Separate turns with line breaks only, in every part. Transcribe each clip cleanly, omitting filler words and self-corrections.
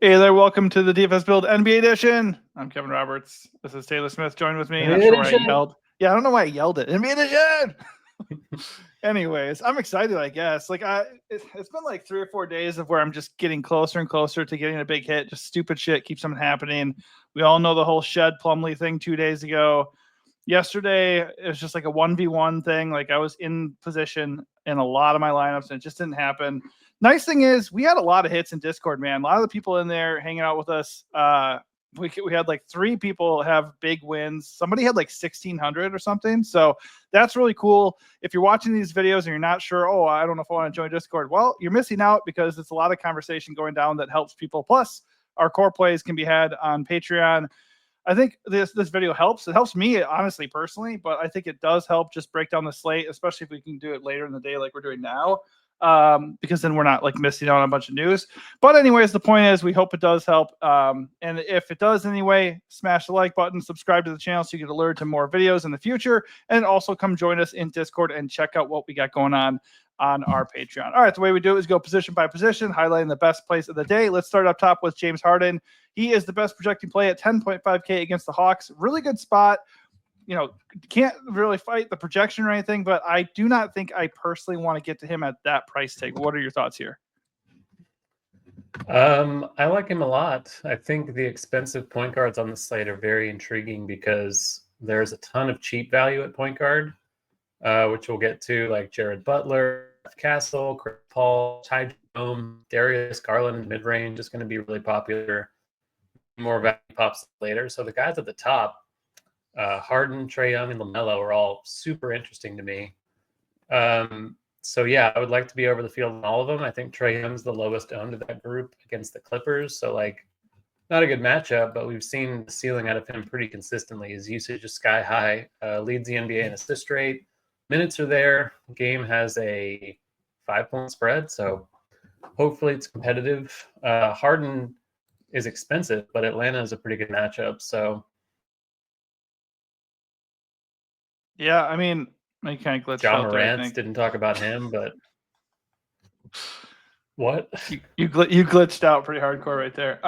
Hey there, welcome to the DFS Build NBA Edition. I'm Kevin Roberts. This is Taylor Smith. Join with me. Not sure why I yelled. Yeah, I don't know why I yelled it. NBA Edition. Anyways, I'm excited. I guess it's been like 3 or 4 days of where I'm just getting closer and closer to getting a big hit. Just stupid shit keeps on happening. We all know the whole Shed Plumlee thing 2 days ago. Yesterday it was just like a 1v1 thing. Like I was in position in a lot of my lineups and it just didn't happen. Nice thing is we had a lot of hits in Discord, man. A lot of the people in there hanging out with us. We had like 3 people have big wins. Somebody had like 1,600 or something. So that's really cool. If you're watching these videos and you're not sure, oh, I don't know if I want to join Discord. Well, you're missing out because it's a lot of conversation going down that helps people. Plus, our core plays can be had on Patreon. I think this video helps. It helps me, honestly, personally, but I think it does help just break down the slate, especially if we can do it later in the day like we're doing now, because then we're not like missing out on a bunch of news. But anyways, the point is we hope it does help. And if it does anyway, smash the like button, subscribe to the channel so you get alerted to more videos in the future, and also come join us in Discord and check out what we got going on our Patreon. All right, the way we do it is go position by position, highlighting the best plays of the day. Let's start up top with James Harden. He is the best projecting play at 10.5K against the Hawks. Really good spot. You know, can't really fight the projection or anything, but I do not think I personally want to get to him at that price tag. What are your thoughts here?
I like him a lot. I think the expensive point guards on the slate are very intriguing because there's a ton of cheap value at point guard, which we'll get to, like Jared Butler, Castle, Chris Paul, Ty Jerome, Darius Garland mid-range is going to be really popular. More value pops later. So the guys at the top, Harden, Trae Young, and LaMelo are all super interesting to me. So yeah, I would like to be over the field on all of them. I think Trae Young's the lowest owned of that group against the Clippers. So like, not a good matchup, but we've seen the ceiling out of him pretty consistently. His usage is sky high, leads the NBA in assist rate. Minutes are there. Game has a 5-point spread, so hopefully it's competitive. Harden is expensive, but Atlanta is a pretty good matchup. So
yeah, I mean, I kind of glitched
John
out there. I
Morant
think
didn't talk about him, but what?
You glitched out pretty hardcore right there.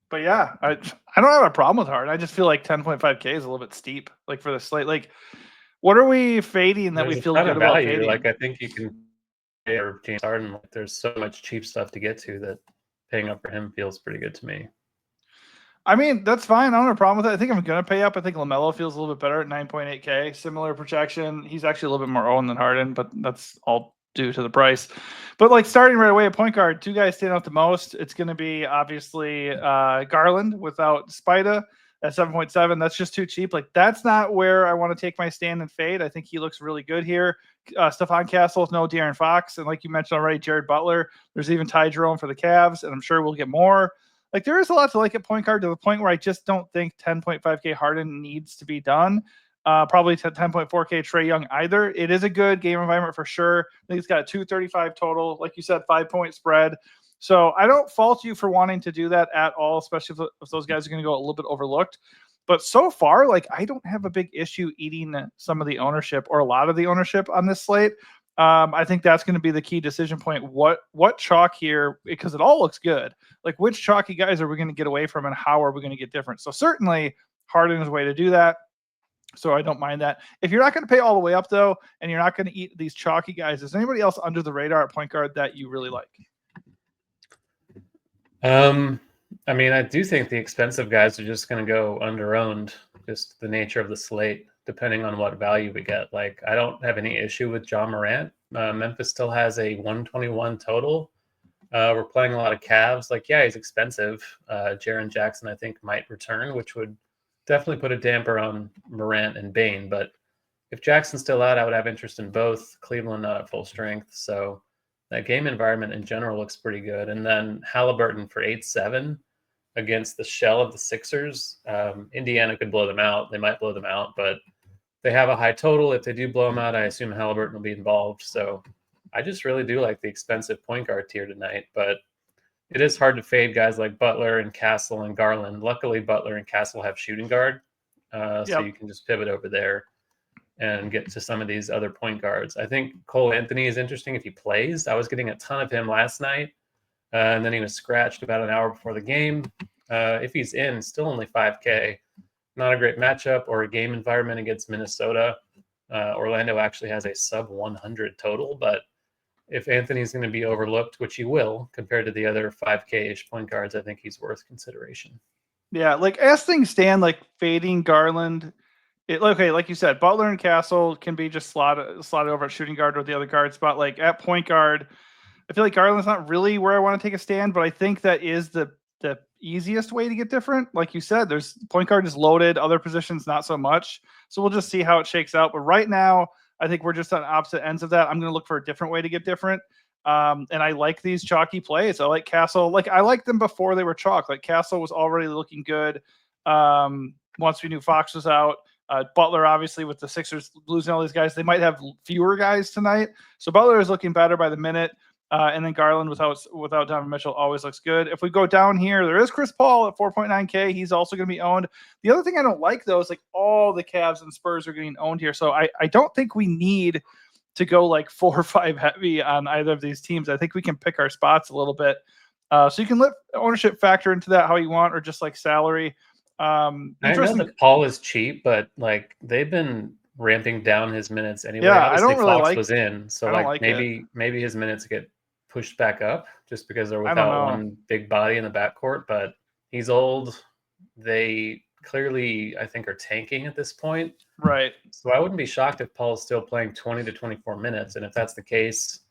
But yeah, I don't have a problem with Harden. I just feel like 10.5K is a little bit steep, like for the slate. Like, what are we fading that
There's
we feel
a ton
good
of
about
value.
fading?
Like I think you can pay for James Harden. Like there's so much cheap stuff to get to that paying up for him feels pretty good to me.
I mean, that's fine. I don't have a problem with it. I think I'm going to pay up. I think LaMelo feels a little bit better at 9.8K. Similar projection. He's actually a little bit more owned than Harden, but that's all due to the price. But like starting right away at point guard, 2 guys stand out the most. It's going to be obviously Garland without Spida at 7.7. That's just too cheap. Like that's not where I want to take my stand and fade. I think he looks really good here. Stephon Castle with no De'Aaron Fox. And like you mentioned already, Jared Butler. There's even Ty Jerome for the Cavs, and I'm sure we'll get more. Like there is a lot to like at point guard, to the point where I just don't think 10.5K Harden needs to be done. Probably 10.4K Trae Young either. It is a good game environment for sure. I think it's got a 235 total. Like you said, 5-point spread. So I don't fault you for wanting to do that at all, especially if those guys are going to go a little bit overlooked. But so far, like I don't have a big issue eating some of the ownership or a lot of the ownership on this slate. I think that's going to be the key decision point. What chalk here, because it all looks good. Like which chalky guys are we going to get away from and how are we going to get different? So certainly Harden is a way to do that. So I don't mind that. If you're not going to pay all the way up though, and you're not going to eat these chalky guys, is anybody else under the radar at point guard that you really like?
I mean, I do think the expensive guys are just going to go under-owned, just the nature of the slate, depending on what value we get. Like, I don't have any issue with John Morant. Memphis still has a 121 total. We're playing a lot of Cavs. Like, yeah, he's expensive. Jaren Jackson, I think, might return, which would definitely put a damper on Morant and Bane. But if Jackson's still out, I would have interest in both. Cleveland not at full strength. So that game environment in general looks pretty good. And then Halliburton for 8-7 against the shell of the Sixers. Indiana could blow them out. They might blow them out, but they have a high total. If they do blow them out, I assume Halliburton will be involved. So I just really do like the expensive point guard tier tonight, but it is hard to fade guys like Butler and Castle and Garland. Luckily, Butler and Castle have shooting guard, so you can just pivot over there and get to some of these other point guards. I think Cole Anthony is interesting if he plays. I was getting a ton of him last night. and then he was scratched about an hour before the game. If he's in, still only 5K. Not a great matchup or a game environment against Minnesota. Orlando actually has a sub 100 total, but if Anthony's going to be overlooked, which he will, compared to the other 5K-ish point guards, I think he's worth consideration.
Yeah, like as things stand, like fading Garland. Okay, like you said, Butler and Castle can be just slotted over at shooting guard with the other guard spot. Like at point guard, I feel like Garland's not really where I want to take a stand, but I think that is the easiest way to get different. Like you said, there's point guard is loaded, other positions not so much. So we'll just see how it shakes out. But right now, I think we're just on opposite ends of that. I'm going to look for a different way to get different. And I like these chalky plays. I like Castle. Like I liked them before they were chalk. Like Castle was already looking good once we knew Fox was out. Butler, obviously, with the Sixers losing all these guys, they might have fewer guys tonight. So Butler is looking better by the minute. And then Garland without Donovan Mitchell always looks good. If we go down here, there is Chris Paul at 4.9K. He's also going to be owned. The other thing I don't like, though, is like all the Cavs and Spurs are getting owned here. So I don't think we need to go like 4 or 5 heavy on either of these teams. I think we can pick our spots a little bit. So you can let ownership factor into that how you want, or just like salary.
I know that Paul is cheap, but like they've been ramping down his minutes anyway.
Yeah,
obviously
I don't really
Fox was in, so like maybe his minutes get pushed back up just because they're without one big body in the backcourt. But he's old. They clearly, I think, are tanking at this point.
Right.
So I wouldn't be shocked if Paul's still playing 20 to 24 minutes, and if that's the case,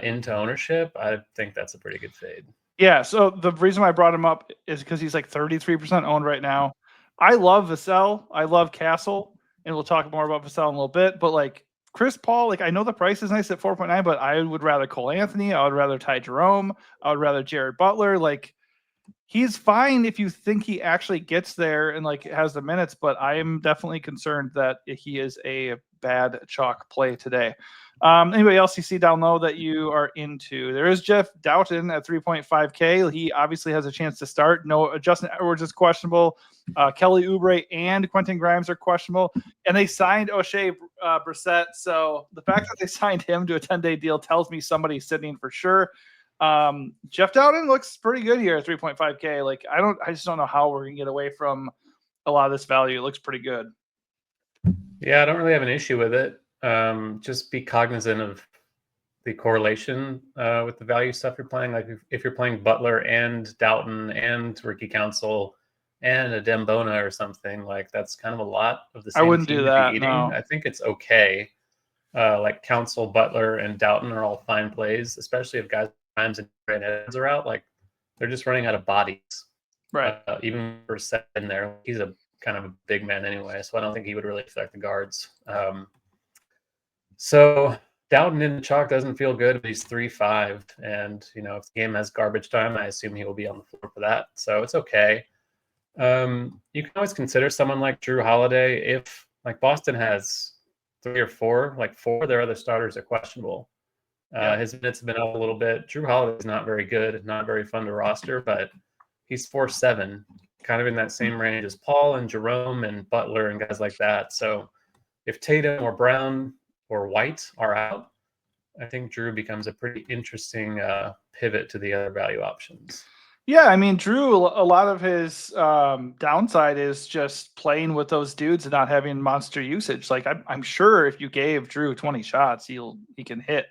into ownership, I think that's a pretty good fade.
Yeah, so the reason why I brought him up is because he's like 33% owned right now. I love Vassell. I love Castle, and we'll talk more about Vassell in a little bit. But like Chris Paul, like I know the price is nice at 4.9, but I would rather Cole Anthony. I would rather Ty Jerome. I would rather Jared Butler. Like he's fine if you think he actually gets there and like has the minutes, but I am definitely concerned that he is a bad chalk play today. Anybody else you see down low that you are into? There is Jeff Doughton at 3.5K. He obviously has a chance to start. No, Justin Edwards is questionable. Kelly Oubre and Quentin Grimes are questionable. And they signed O'Shea Brissett. So the fact that they signed him to a 10-day deal tells me somebody's sitting for sure. Jeff Doughton looks pretty good here at 3.5K. Like I just don't know how we're gonna get away from a lot of this value. It looks pretty good.
Yeah, I don't really have an issue with it. Just be cognizant of the correlation with the value stuff you're playing. Like if you're playing Butler and Doughton and Ricky Council and a Dembona or something, like that's kind of a lot of the same.
I wouldn't do that. No.
I think it's okay. Like Council, Butler, and Doughton are all fine plays, especially if guys Grimes and Edwards are out. Like they're just running out of bodies.
Right.
Even for set in there, he's a kind of a big man anyway, so I don't think he would really affect the guards. So Doughton in the chalk doesn't feel good, but he's 3.5, and if the game has garbage time, I assume he will be on the floor for that. So it's okay. You can always consider someone like Drew Holiday if like Boston has 3 or 4, like 4 of their other starters are questionable. His minutes have been up a little bit. Drew Holiday is not very good, not very fun to roster, but he's 4.7, kind of in that same range as Paul and Jerome and Butler and guys like that. So if Tatum or Brown or White are out, I think Drew becomes a pretty interesting pivot to the other value options.
Yeah, I mean, Drew, a lot of his downside is just playing with those dudes and not having monster usage. Like I'm sure if you gave Drew 20 shots, he can hit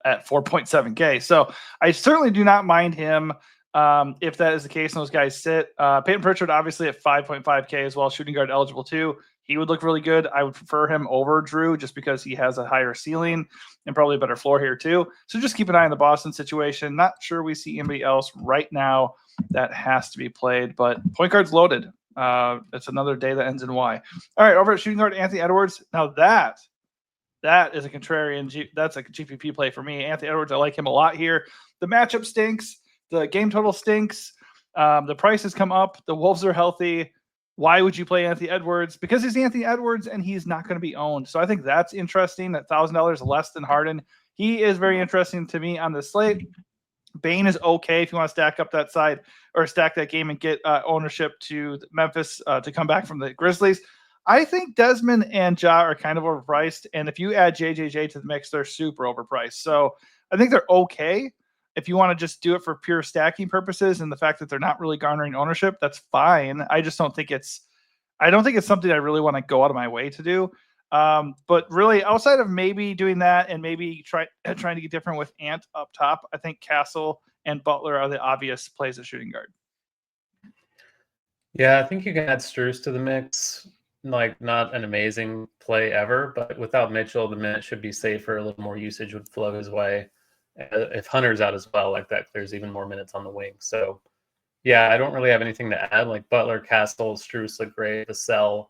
at 4.7K. So I certainly do not mind him if that is the case and those guys sit. Peyton Pritchard, obviously at 5.5K as well, shooting guard eligible too. He would look really good. I would prefer him over Drew just because he has a higher ceiling and probably a better floor here too. So just keep an eye on the Boston situation. Not sure we see anybody else right now that has to be played, but point guard's loaded. It's another day that ends in Y. All right, over at shooting guard, Anthony Edwards. Now that is a contrarian. That's a GPP play for me. Anthony Edwards, I like him a lot here. The matchup stinks. The game total stinks. The prices come up. The Wolves are healthy. Why would you play Anthony Edwards? Because he's Anthony Edwards and he's not going to be owned. So I think that's interesting. At $1,000 less than Harden, he is very interesting to me on the slate. Bane is okay if you want to stack up that side or stack that game and get ownership to Memphis to come back from the Grizzlies. I think Desmond and Ja are kind of overpriced. And if you add JJJ to the mix, they're super overpriced. So I think they're okay. If you want to just do it for pure stacking purposes and the fact that they're not really garnering ownership, that's fine. I just don't think it's something I really want to go out of my way to do. But really, outside of maybe doing that and maybe trying to get different with Ant up top, I think Castle and Butler are the obvious plays at shooting guard.
Yeah, I think you can add Strus to the mix. Like, not an amazing play ever, but without Mitchell, the minute should be safer. A little more usage would flow his way. If Hunter's out as well, like that clears even more minutes on the wing. So, yeah, I don't really have anything to add. Like Butler, Castle, Strus look great. Vassell,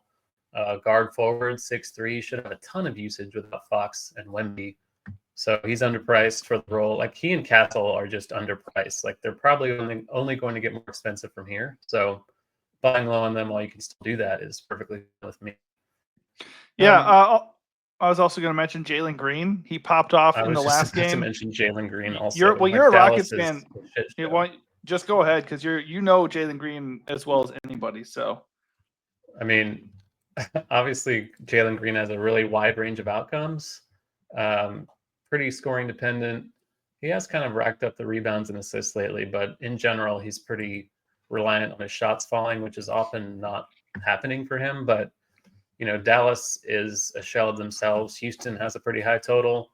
guard forward, 6'3", should have a ton of usage without Fox and Wemby. So he's underpriced for the role. Like, he and Castle are just underpriced. Like, they're probably only going to get more expensive from here. So buying low on them while you can still do that is perfectly fine with me.
Yeah, I was also going to mention Jalen Green. He popped off in the last game.
To mention Jalen Green also.
You're a Rockets fan. Just go ahead because you know Jalen Green as well as anybody. So,
I mean, obviously Jalen Green has a really wide range of outcomes. Pretty scoring dependent. He has kind of racked up the rebounds and assists lately, but in general, he's pretty reliant on his shots falling, which is often not happening for him. But, you know, Dallas is a shell of themselves. Houston has a pretty high total.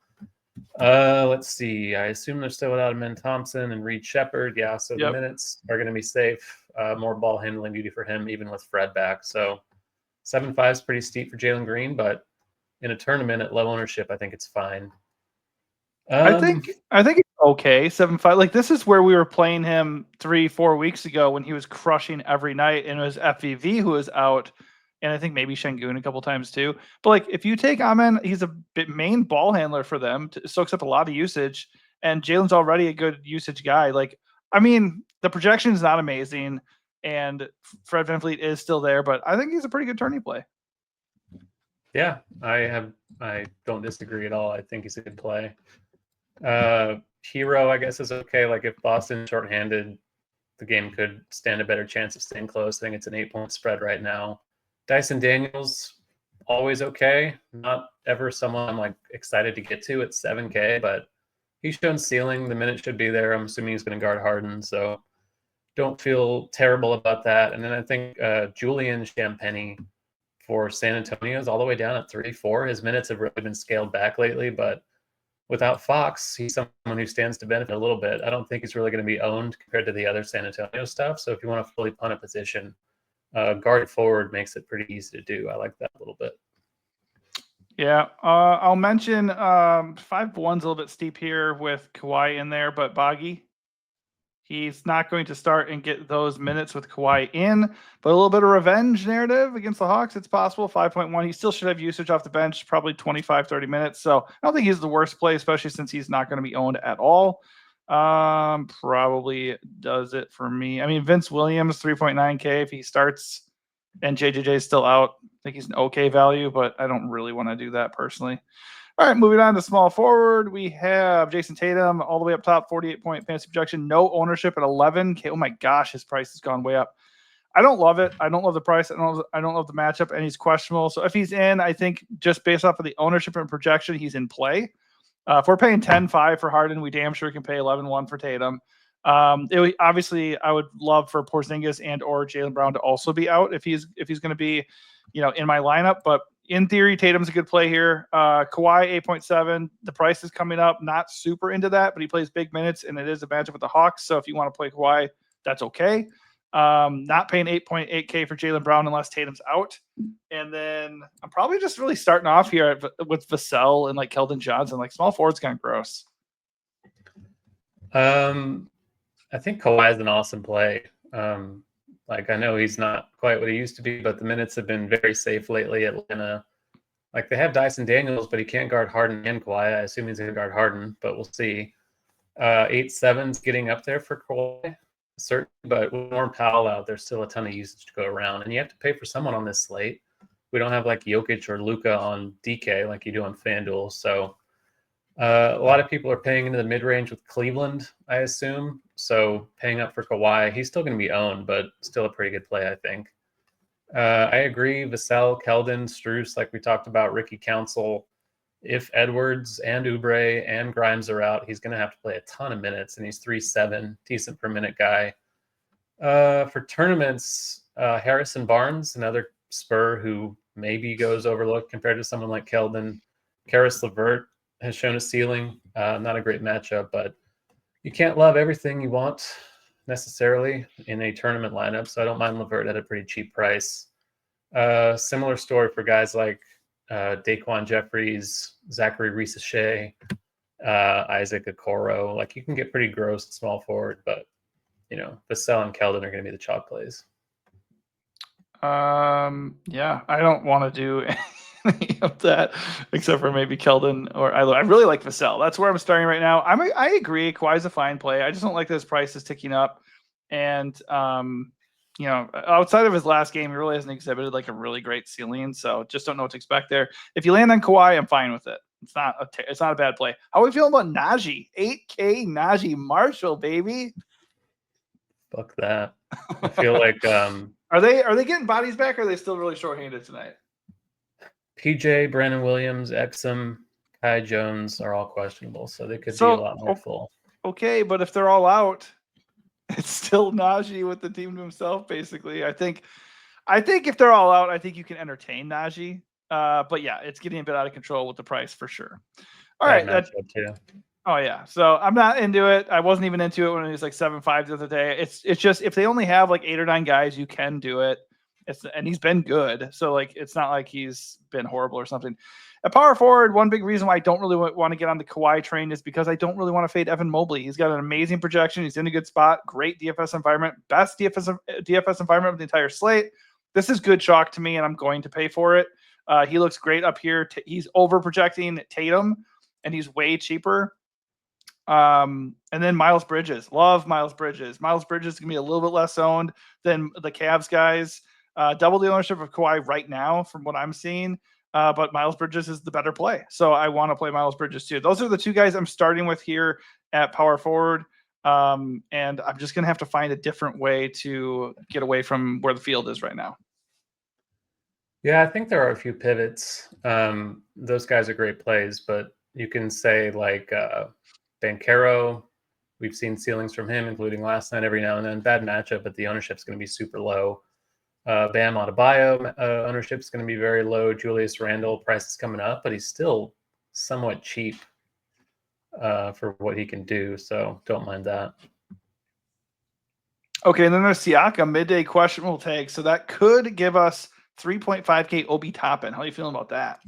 Let's see. I assume they're still without Amen Thompson and Reed Shepherd. Yeah, so the minutes are going to be safe. More ball handling duty for him, even with Fred back. So 7.5 is pretty steep for Jalen Green, but in a tournament at low ownership, I think it's fine.
I think it's okay. 7.5. Like, this is where we were playing him 3-4 weeks ago when he was crushing every night, and it was FVV who was out, and I think maybe Şengün a couple times too. But like, if you take Amen, he's a main ball handler for them, soaks up a lot of usage, and Jalen's already a good usage guy. Like, I mean, the projection is not amazing, and Fred VanVleet is still there, but I think he's a pretty good tourney play.
Yeah, I don't disagree at all. I think he's a good play. Hero, I guess, is okay. Like, if Boston's shorthanded, the game could stand a better chance of staying close. I think it's an 8-point spread right now. Dyson Daniels, always okay. Not ever someone I'm like excited to get to at 7K, but he's shown ceiling. The minute should be there. I'm assuming he's going to guard Harden, so don't feel terrible about that. And then I think Julian Champagnie for San Antonio is all the way down at 3-4. His minutes have really been scaled back lately, but without Fox, he's someone who stands to benefit a little bit. I don't think he's really going to be owned compared to the other San Antonio stuff. So if you want to fully punt a position, guard forward makes it pretty easy to do. I like that a little bit.
Yeah, I'll mention 5-1's a little bit steep here with Kawhi in there, but Boggy, he's not going to start and get those minutes with Kawhi in, but a little bit of revenge narrative against the Hawks. It's possible. 5.1. He still should have usage off the bench, probably 25, 30 minutes. So I don't think he's the worst play, especially since he's not going to be owned at all. Probably does it for me. I mean, Vince Williams, 3.9K. If he starts and JJJ is still out, I think he's an okay value, but I don't really want to do that personally. All right, moving on to small forward, we have Jason Tatum all the way up top, 48-point fantasy projection, no ownership at 11K. Oh my gosh, his price has gone way up. I don't love it. I don't love the price. I don't love the matchup, and he's questionable. So if he's in, I think just based off of the ownership and projection, he's in play. If we're paying 10.5 for Harden, we damn sure can pay 11.1 for Tatum. Obviously, I would love for Porzingis and or Jaylen Brown to also be out if he's going to be, in my lineup, but in theory, Tatum's a good play here. Kawhi, 8.7. The price is coming up. Not super into that, but he plays big minutes, and it is a matchup with the Hawks. So if you want to play Kawhi, that's okay. Not paying 8.8K for Jaylen Brown unless Tatum's out. And then I'm probably just really starting off here with Vassell and like Keldon Johnson. Like, small forward's kind of gross.
I think Kawhi is an awesome play. Like, I know he's not quite what he used to be, but the minutes have been very safe lately. Atlanta, like, they have Dyson Daniels, but he can't guard Harden and Kawhi. I assume he's going to guard Harden, but we'll see. 8.7's getting up there for Kawhi, certainly, but with Norm Powell out, there's still a ton of usage to go around, and you have to pay for someone on this slate. We don't have like Jokic or Luka on DK like you do on FanDuel, so a lot of people are paying into the mid-range with Cleveland, I assume. So paying up for Kawhi, he's still going to be owned, but still a pretty good play, I think. I agree. Vassell, Keldon, Strus, like we talked about, Ricky Council if Edwards and Oubre and Grimes are out, he's going to have to play a ton of minutes, and he's 3.7, decent per minute guy. For tournaments, Harrison Barnes, another Spur who maybe goes overlooked compared to someone like Keldon. Karis LeVert has shown a ceiling. Not a great matchup, but you can't love everything you want necessarily in a tournament lineup, so I don't mind LeVert at a pretty cheap price. Similar story for guys like Daquan Jeffries, Zachary Reese-Shea, Isaac Okoro. Like, you can get pretty gross at small forward, but Vassell and Keldon are going to be the chalk plays.
Yeah, I don't want to do any of that except for maybe Keldon or I really like Vassell. That's where I'm starting right now. I agree. Kawhi's a fine play. I just don't like that his price is ticking up. And outside of his last game, he really hasn't exhibited like a really great ceiling. So just don't know what to expect there. If you land on Kawhi, I'm fine with it. It's not a bad play. How are we feeling about Najee? 8K Najee Marshall, baby.
Fuck that. I feel like
are they getting bodies back, or are they still really short-handed tonight?
PJ, Brandon Williams, Exum, Kai Jones are all questionable, so they could be a lot more full.
Okay, but if they're all out, it's still Najee with the team to himself, basically. I think if they're all out, I think you can entertain Najee. But yeah, it's getting a bit out of control with the price for sure. All right.
Too.
Oh yeah. So I'm not into it. I wasn't even into it when it was like 7.5 the other day. It's just, if they only have like 8 or 9 guys, you can do it. And he's been good. So like, it's not like he's been horrible or something. At power forward, one big reason why I don't really want to get on the Kawhi train is because I don't really want to fade Evan Mobley. He's got an amazing projection. He's in a good spot. Great DFS environment. Best DFS environment of the entire slate. This is good chalk to me, and I'm going to pay for it. He looks great up here. He's over projecting Tatum, and he's way cheaper. And then Miles Bridges. Love Miles Bridges. Miles Bridges is going to be a little bit less owned than the Cavs guys. Double the ownership of Kawhi right now from what I'm seeing. But Miles Bridges is the better play. So I want to play Miles Bridges too. Those are the 2 guys I'm starting with here at power forward. And I'm just going to have to find a different way to get away from where the field is right now.
Yeah, I think there are a few pivots. Those guys are great plays, but you can say like Banchero. We've seen ceilings from him, including last night every now and then. Bad matchup, but the ownership's going to be super low. Bam Adebayo ownership is going to be very low. Julius Randle price is coming up, but he's still somewhat cheap for what he can do. So don't mind that.
Okay, and then there's Siakam, midday questionable tag. So that could give us 3.5K Obi Toppin. How are you feeling about that?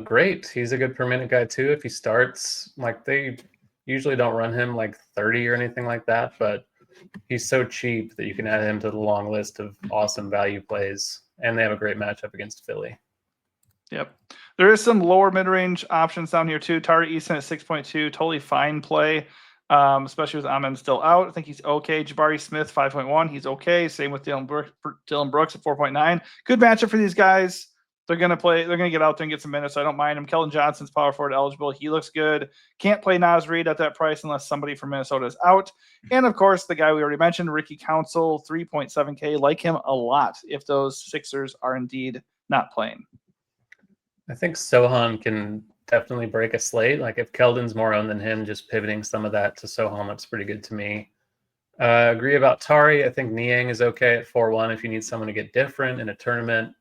Great. He's a good per minute guy too. If he starts, like, they usually don't run him like 30 or anything like that, but he's so cheap that you can add him to the long list of awesome value plays, and they have a great matchup against Philly.
Yep. There is some lower mid-range options down here too. Tari Eason at 6.2, totally fine play, especially with Amen still out. I think he's okay. Jabari Smith, 5.1, he's okay. Same with Dylan Brooks at 4.9. Good matchup for these guys. They're going to get out there and get some minutes, so I don't mind him. Keldon Johnson's power forward eligible. He looks good. Can't play Naz Reid at that price unless somebody from Minnesota is out. And, of course, the guy we already mentioned, Ricky Council, 3.7K. Like him a lot if those Sixers are indeed not playing.
I think Sohan can definitely break a slate. Like, if Keldon's more owned than him, just pivoting some of that to Sohan looks pretty good to me. Agree about Tari. I think Niang is okay at 4-1 if you need someone to get different in a tournament.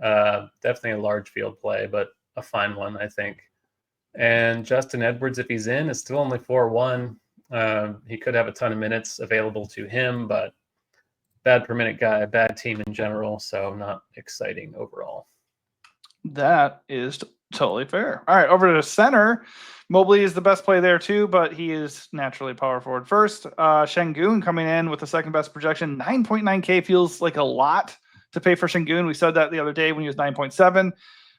Definitely a large field play, but a fine one, I think. And Justin Edwards, if he's in, is still only 4-1. He could have a ton of minutes available to him, but bad per minute guy, bad team in general, so not exciting overall.
That is totally fair. All right, over to center. Mobley is the best play there too, but he is naturally power forward first. Şengün coming in with the second best projection. 9.9K feels like a lot to pay for Şengün. We said that the other day when he was 9.7,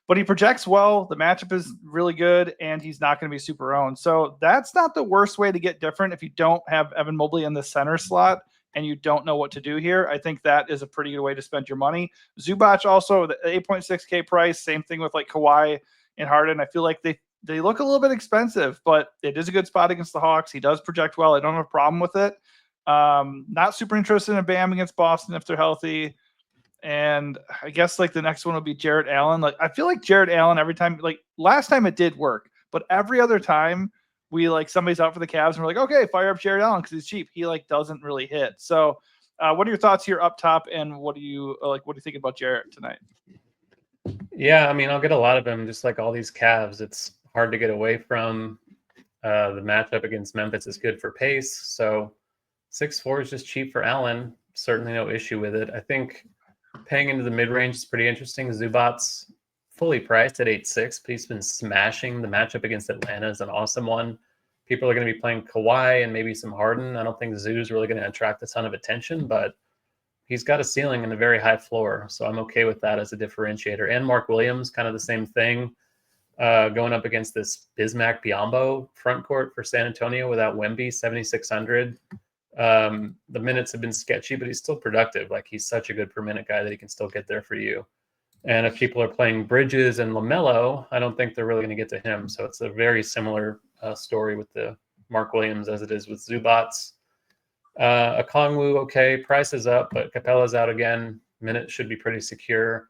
but he projects well. The matchup is really good, and he's not going to be super owned. So that's not the worst way to get different if you don't have Evan Mobley in the center slot and you don't know what to do here. I think that is a pretty good way to spend your money. Zubac also, the 8.6K price, same thing with like Kawhi and Harden. I feel like they look a little bit expensive, but it is a good spot against the Hawks. He does project well. I don't have a problem with it. Not super interested in Bam against Boston if they're healthy. And I guess like the next one will be Jarrett Allen. Like I feel like Jarrett Allen every time, like last time it did work, but every other time we like somebody's out for the Cavs and we're like, okay, fire up Jarrett Allen because he's cheap. He like doesn't really hit. So what are your thoughts here up top, and what do you think about Jarrett tonight?
Yeah, I mean, I'll get a lot of them, just like all these Cavs. It's hard to get away from. The matchup against Memphis is good for pace. So 6'4" is just cheap for Allen. Certainly no issue with it. I think paying into the mid-range is pretty interesting. Zubac's fully priced at 8.6, but he's been smashing. The matchup against Atlanta is an awesome one. People are going to be playing Kawhi and maybe some Harden. I don't think Zoo's really going to attract a ton of attention, but he's got a ceiling and a very high floor. So I'm okay with that as a differentiator. And Mark Williams, kind of the same thing. Going up against this Bismack Biyombo front court for San Antonio without Wemby, 7,600. The minutes have been sketchy, but he's still productive. Like he's such a good per minute guy that he can still get there for you. And if people are playing Bridges and LaMelo, I don't think they're really going to get to him. So it's a very similar story with the Mark Williams as it is with Zubac. Okongwu, okay, price is up, but Capella's out again. Minutes should be pretty secure.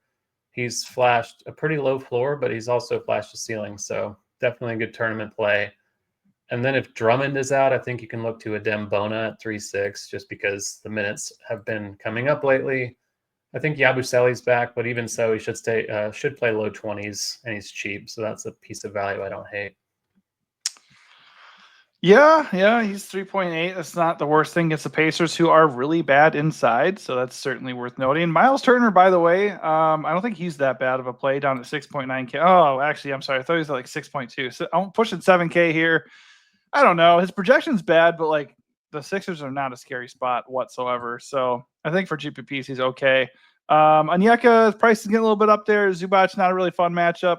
He's flashed a pretty low floor, but he's also flashed a ceiling. So definitely a good tournament play. And then if Drummond is out, I think you can look to Adem Bona at 3.6 just because the minutes have been coming up lately. I think Yabusele's back, but even so, he should play low 20s, and he's cheap. So that's a piece of value I don't hate.
Yeah, he's 3.8. That's not the worst thing against the Pacers, who are really bad inside. So that's certainly worth noting. Miles Turner, by the way, I don't think he's that bad of a play down at 6.9K. Oh, actually, I'm sorry. I thought he was at like 6.2. So I'm pushing 7K here. I don't know. His projection's bad, but like the Sixers are not a scary spot whatsoever. So I think for GPPs, he's okay. Onyeka's price is getting a little bit up there. Zubac, not a really fun matchup.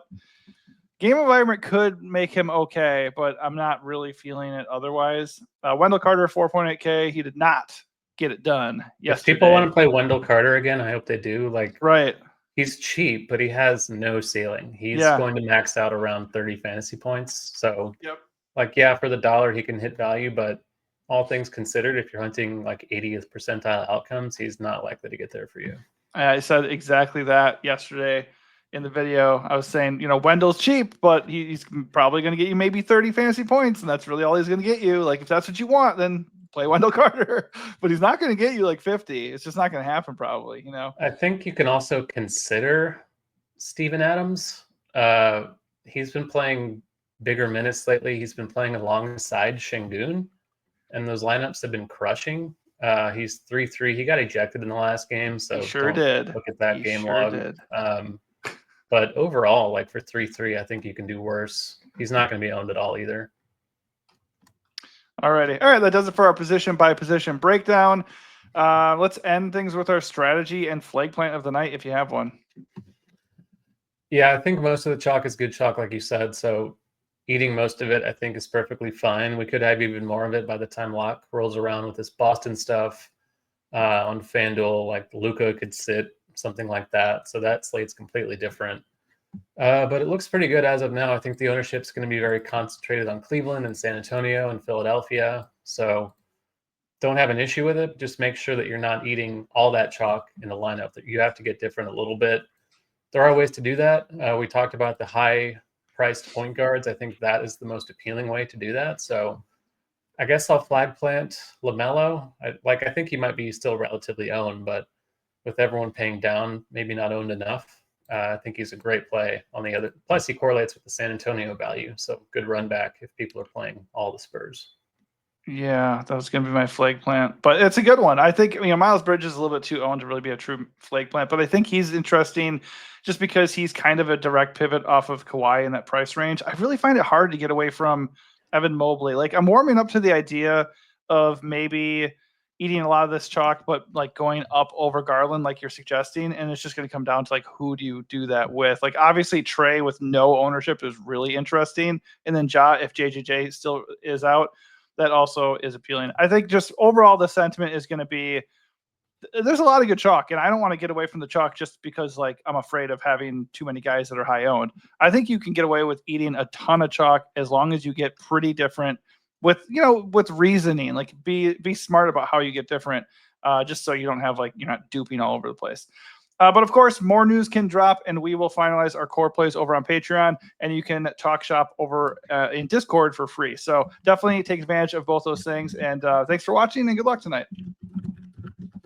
Game environment could make him okay, but I'm not really feeling it otherwise. Wendell Carter, 4.8K. He did not get it done yesterday.
If people want to play Wendell Carter again, I hope they do. Like,
right.
He's cheap, but he has no ceiling. He's going to max out around 30 fantasy points. So, for the dollar, he can hit value, but all things considered, if you're hunting like 80th percentile outcomes, he's not likely to get there for you.
I said exactly that yesterday in the video. I was saying, Wendell's cheap, but he's probably going to get you maybe 30 fantasy points, and that's really all he's going to get you. Like, if that's what you want, then play Wendell Carter. But he's not going to get you like 50. It's just not going to happen, probably.
I think you can also consider Steven Adams. He's been playing bigger minutes lately. He's been playing alongside Şengün, and those lineups have been crushing. He's 3-3. He got ejected in the last game, so
sure did.
Look at that game log. But overall, like for 3-3, I think you can do worse. He's not going to be owned at all either.
All right, that does it for our position by position breakdown. Let's end things with our strategy and flag plant of the night, if you have one.
Yeah, I think most of the chalk is good chalk, like you said. So eating most of it, I think, is perfectly fine. We could have even more of it by the time lock rolls around with this Boston stuff on FanDuel. Like Luka could sit, something like that. So that slate's completely different. But it looks pretty good as of now. I think the ownership's going to be very concentrated on Cleveland and San Antonio and Philadelphia. So don't have an issue with it. Just make sure that you're not eating all that chalk in the lineup, that you have to get different a little bit. There are ways to do that. We talked about the high-priced point guards. I think that is the most appealing way to do that. So I guess I'll flag plant LaMelo. I think he might be still relatively owned, but with everyone paying down, maybe not owned enough. I think he's a great play on the other. Plus, he correlates with the San Antonio value. So good run back if people are playing all the Spurs.
Yeah, that was going to be my flag plant, but it's a good one. I think, Miles Bridges is a little bit too owned to really be a true flag plant, but I think he's interesting just because he's kind of a direct pivot off of Kawhi in that price range. I really find it hard to get away from Evan Mobley. Like, I'm warming up to the idea of maybe eating a lot of this chalk, but like going up over Garland, like you're suggesting. And it's just going to come down to like, who do you do that with? Like, obviously Trey with no ownership is really interesting. And then if JJJ still is out, that also is appealing. I think just overall, the sentiment is going to be, there's a lot of good chalk, and I don't want to get away from the chalk just because like I'm afraid of having too many guys that are high owned. I think you can get away with eating a ton of chalk as long as you get pretty different with reasoning. Like be smart about how you get different, just so you don't have you're not duping all over the place. But of course, more news can drop, and we will finalize our core plays over on Patreon, and you can talk shop over in Discord for free. So definitely take advantage of both those things. And thanks for watching, and good luck tonight.